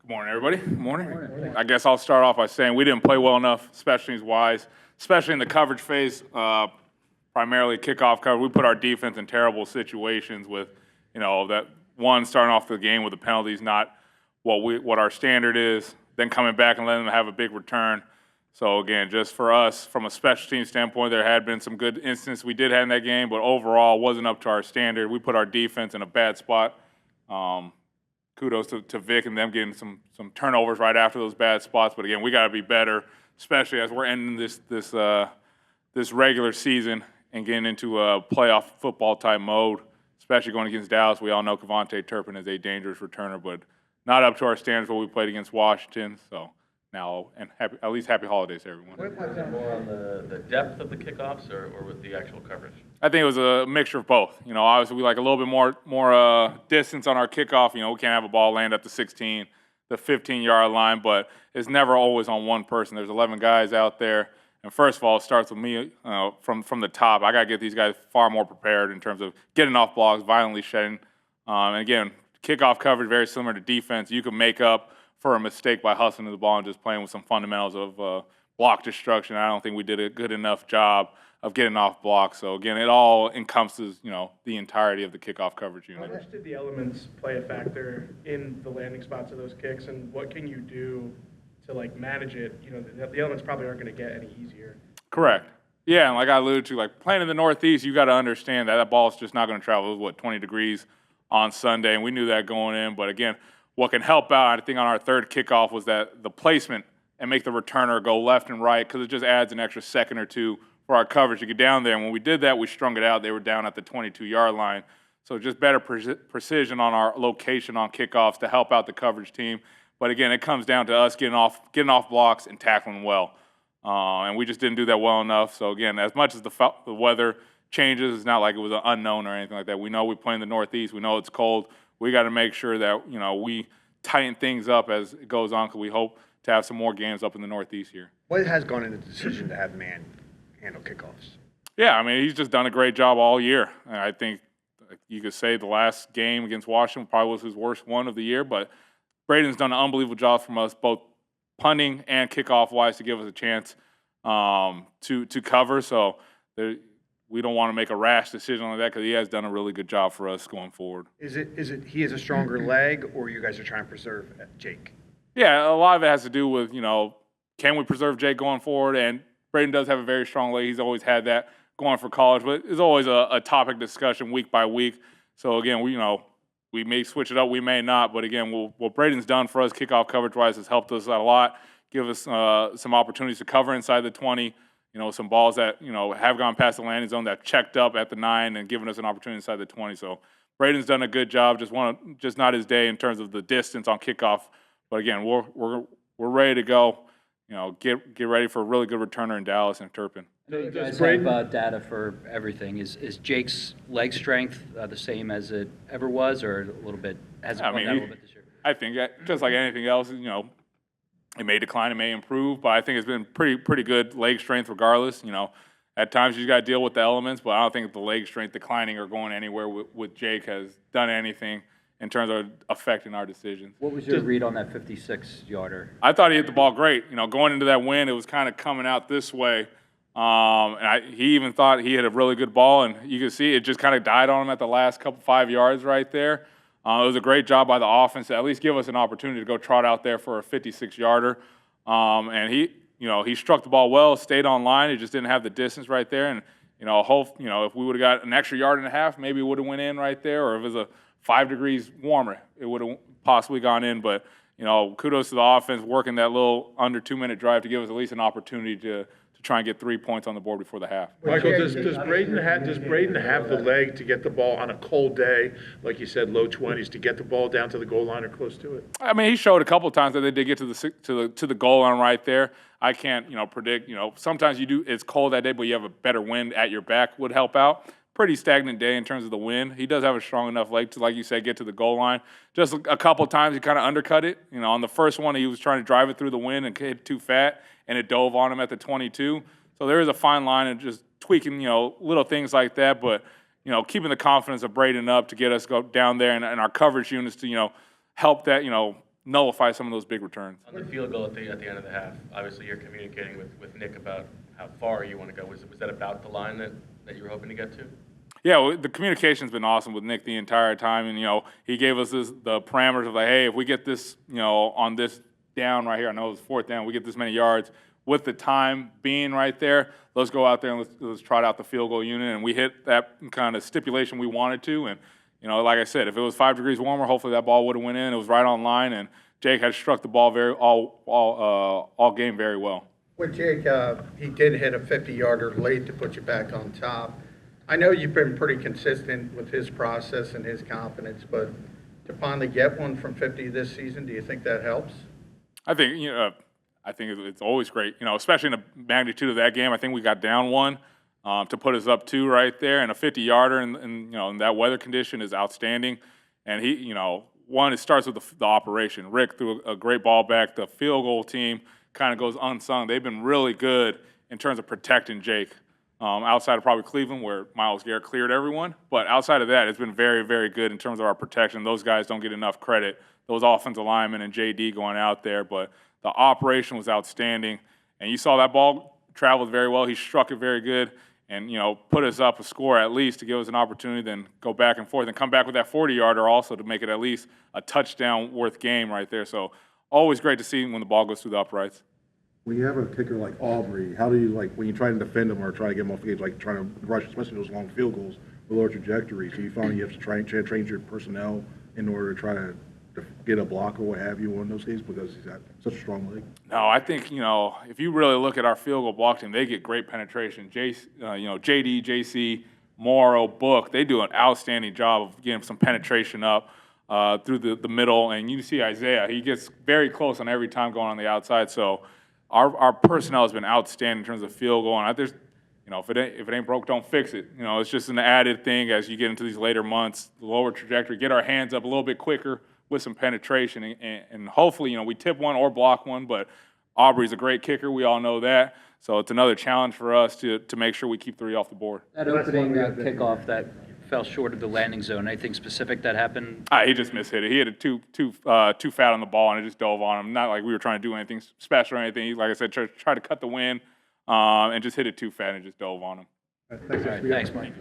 Good morning, everybody. Good morning. I guess I'll start off by saying we didn't play well enough, special teams-wise, especially in the coverage phase, primarily kickoff coverage. We put our defense in terrible situations with, that one starting off the game with the penalties, not what our standard is, then coming back and letting them have a big return. So, again, just for us, from a special team standpoint, there had been some good instances we did have in that game, but overall wasn't up to our standard. We put our defense in a bad spot. Kudos to Vic and them getting some turnovers right after those bad spots. But again, we got to be better, especially as we're ending this regular season and getting into a playoff football type mode. Especially going against Dallas, we all know Kevontae Turpin is a dangerous returner, but not up to our standards what we played against Washington. So now, and at least happy holidays to everyone. Was it more on the depth of the kickoffs or with the actual coverage? I think it was a mixture of both. Obviously we like a little bit more distance on our kickoff. We can't have a ball land at the 16, the 15-yard line, but it's never always on one person. There's 11 guys out there. And first of all, it starts with me from the top. I got to get these guys far more prepared in terms of getting off blocks, violently shedding. And again, kickoff coverage, very similar to defense. You can make up for a mistake by hustling to the ball and just playing with some fundamentals of block destruction. I don't think we did a good enough job of getting off blocks. So, again, it all encompasses, the entirety of the kickoff coverage unit. How much did the elements play a factor in the landing spots of those kicks, and what can you do to, manage it? The elements probably aren't going to get any easier. Correct. Yeah, and like I alluded to, playing in the Northeast, you got to understand that ball is just not going to travel. It was, 20 degrees on Sunday, and we knew that going in. But, again, what can help out, I think, on our third kickoff was that the placement and make the returner go left and right because it just adds an extra second or two for our coverage to get down there. And when we did that, we strung it out. They were down at the 22-yard line. So just better precision on our location on kickoffs to help out the coverage team. But, again, it comes down to us getting off blocks and tackling well. And we just didn't do that well enough. So, again, as much as the weather changes, it's not like it was an unknown or anything like that. We know we play in the Northeast. We know it's cold. We got to make sure that, we tighten things up as it goes on because we hope to have some more games up in the Northeast here. What has gone into the decision to have man handle kickoffs? Yeah, he's just done a great job all year. And I think you could say the last game against Washington probably was his worst one of the year, but Braden's done an unbelievable job from us, both punting and kickoff-wise, to give us a chance to cover. So we don't want to make a rash decision like that because he has done a really good job for us going forward. Is it he has a stronger leg, or you guys are trying to preserve Jake? Yeah, a lot of it has to do with, can we preserve Jake going forward? And Braden does have a very strong leg. He's always had that going for college, but it's always a topic discussion week by week. So, again, we may switch it up, we may not. But, again, what Braden's done for us kickoff coverage-wise has helped us out a lot, give us some opportunities to cover inside the 20, some balls that, have gone past the landing zone that checked up at the 9 and given us an opportunity inside the 20. So Braden's done a good job, just not his day in terms of the distance on kickoff. But, again, we're ready to go. Get ready for a really good returner in Dallas and Turpin. You guys have data for everything. Is Jake's leg strength the same as it ever was, or a little bit? Has it gone down a little bit this year? I think just like anything else, it may decline, it may improve, but I think it's been pretty good leg strength regardless. At times you got to deal with the elements, but I don't think the leg strength declining or going anywhere with Jake has done anything in terms of affecting our decisions. What was your read on that 56-yarder? I thought he hit the ball great. Going into that wind, it was kind of coming out this way. He even thought he hit a really good ball, and you can see it just kind of died on him at the last 5 yards right there. It was a great job by the offense to at least give us an opportunity to go trot out there for a 56-yarder. And he struck the ball well, stayed on line. He just didn't have the distance right there. And, if we would have got an extra yard and a half, maybe it would have went in right there. Or if it was a 5 degrees warmer, it would have possibly gone in. But, kudos to the offense working that little under 2-minute drive to give us at least an opportunity to try and get 3 points on the board before the half. Michael, does Braden have the leg to get the ball on a cold day, like you said, low 20s, to get the ball down to the goal line or close to it? He showed a couple of times that they did get to the goal line right there. I can't predict. Sometimes you do. It's cold that day, but you have a better wind at your back would help out. Pretty stagnant day in terms of the wind. He does have a strong enough leg to, like you said, get to the goal line. Just a couple of times he kind of undercut it. On the first one, he was trying to drive it through the wind and hit too fat, and it dove on him at the 22. So there is a fine line and just tweaking, little things like that. But, keeping the confidence of Braden up to get us go down there and our coverage units to, help that, nullify some of those big returns. On the field goal at the end of the half, obviously you're communicating with Nick about how far you want to go. Was that about the line that you were hoping to get to? Yeah, well, the communication's been awesome with Nick the entire time, and he gave us the parameters of like, hey, if we get this, on this down right here, I know it was fourth down, we get this many yards. With the time being right there, let's go out there and let's trot out the field goal unit, and we hit that kind of stipulation we wanted to, and like I said, if it was 5 degrees warmer, hopefully that ball would have went in. It was right on line, and Jake had struck the ball all game very well. With Jake, he did hit a 50-yarder late to put you back on top. I know you've been pretty consistent with his process and his confidence, but to finally get one from 50 this season, do you think that helps? I think it's always great, especially in the magnitude of that game. I think we got down one to put us up 2 right there, and a 50-yarder in that weather condition is outstanding. And he, one, it starts with the operation. Rick threw a great ball back. The field goal team kind of goes unsung. They've been really good in terms of protecting Jake. Outside of probably Cleveland, where Myles Garrett cleared everyone. But outside of that, it's been very, very good in terms of our protection. Those guys don't get enough credit, those offensive linemen and JD going out there. But the operation was outstanding. And you saw that ball traveled very well. He struck it very good and, put us up a score at least to give us an opportunity, then go back and forth and come back with that 40-yarder also to make it at least a touchdown worth game right there. So always great to see when the ball goes through the uprights. When you have a kicker like Aubrey, how do you, when you try to defend him or try to get him off the edge, trying to rush, especially those long field goals with lower trajectories, do you find you have to change your personnel in order to try to get a block or what have you on those games because he's got such a strong leg? No, I think, if you really look at our field goal block team, they get great penetration. JD, JC, Morrow, Book, they do an outstanding job of getting some penetration up through the middle. And you see Isaiah, he gets very close on every time going on the outside. So our personnel has been outstanding in terms of field goal. And there's, if it ain't broke, don't fix it. It's just an added thing as you get into these later months, the lower trajectory, get our hands up a little bit quicker with some penetration. And hopefully, we tip one or block one. But Aubrey's a great kicker. We all know that. So it's another challenge for us to make sure we keep 3 off the board. That opening kickoff that fell short of the landing zone, anything specific that happened? He just mishit it. He hit it too fat on the ball, and it just dove on him. Not like we were trying to do anything special or anything. He, like I said, tried to cut the wind and just hit it too fat and it just dove on him. Thanks, All right, thanks, Mike.